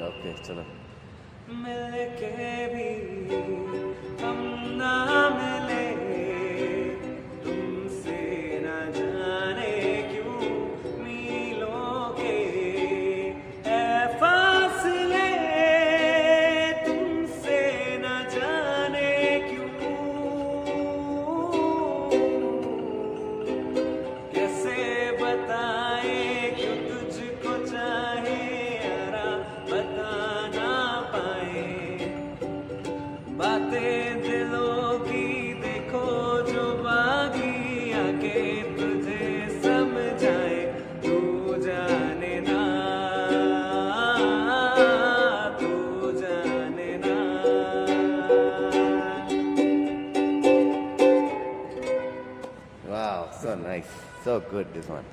Okay चलो। मिल के भी हम ना मिले, तुमसे न जाने क्यों मीलों के ऐ फासले, तुमसे न जाने क्यों। कैसे बताए क्यों तुझको चाहे यारा, बता ना पाए बातें दिलों की, देखो जो बागी आके तुझे समझाए। तू जाने ना, तू जाने ना। Wow, so nice, so good this one.